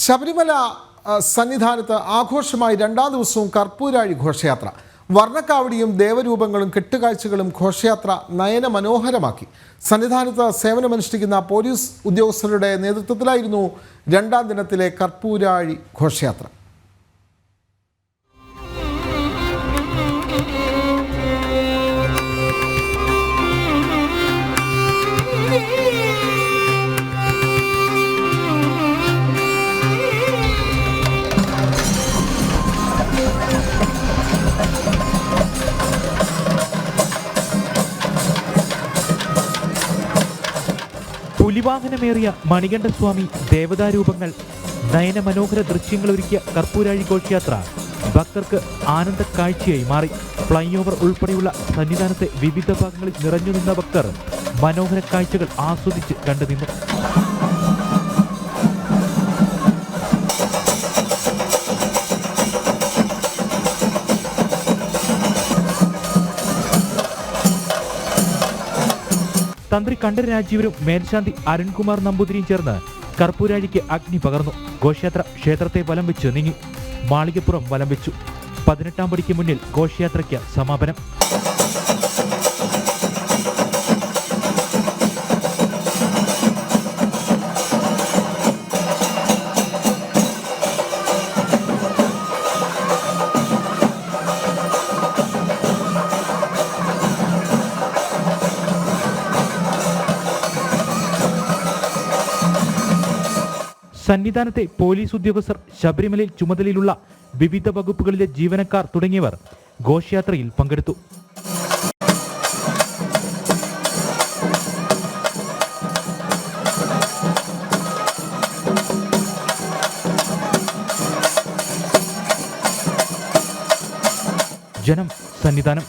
ശബരിമല സന്നിധാനത്ത് ആഘോഷമായി രണ്ടാം ദിവസവും കർപ്പൂരാഴി ഘോഷയാത്ര. വർണ്ണക്കാവടിയും ദേവരൂപങ്ങളും കെട്ടുകാഴ്ചകളും ഘോഷയാത്ര നയന മനോഹരമാക്കി. സന്നിധാനത്ത് സേവനമനുഷ്ഠിക്കുന്ന പോലീസ് ഉദ്യോഗസ്ഥരുടെ നേതൃത്വത്തിലായിരുന്നു രണ്ടാം ദിനത്തിലെ കർപ്പൂരാഴി ഘോഷയാത്ര. പുലിവാഹനമേറിയ മണികണ്ഠസ്വാമി ദേവതാരൂപങ്ങൾ, നയന മനോഹര ദൃശ്യങ്ങളൊരുക്കിയ കർപ്പൂരാഴി ഘോഷയാത്ര ഭക്തർക്ക് ആനന്ദ കാഴ്ചയായി മാറി. ഫ്ലൈ ഓവർ ഉൾപ്പെടെയുള്ള സന്നിധാനത്തെ വിവിധ ഭാഗങ്ങളിൽ നിറഞ്ഞു നിന്ന ഭക്തർ മനോഹര കാഴ്ചകൾ ആസ്വദിച്ച് കണ്ടുനിന്നു. തന്ത്രി കണ്ഠരര് രാജീവരും മേൽശാന്തി അരുൺകുമാർ നമ്പൂതിരിയും ചേർന്ന് കർപ്പൂരാഴിക്ക് അഗ്നി പകർന്നു. ഘോഷയാത്ര ക്ഷേത്രത്തെ വലം വെച്ച് നീങ്ങി. മാളികപ്പുറം വലം വെച്ചു. 18-ാം പടിക്ക് മുന്നിൽ ഘോഷയാത്രയ്ക്ക് സമാപനം. സന്നിധാനത്തെ പോലീസ് ഉദ്യോഗസ്ഥർ, ശബരിമലയിൽ ചുമതലയിലുള്ള വിവിധ വകുപ്പുകളിലെ ജീവനക്കാർ തുടങ്ങിയവർ ഘോഷയാത്രയിൽ പങ്കെടുത്തു. ജനം, സന്നിധാനം.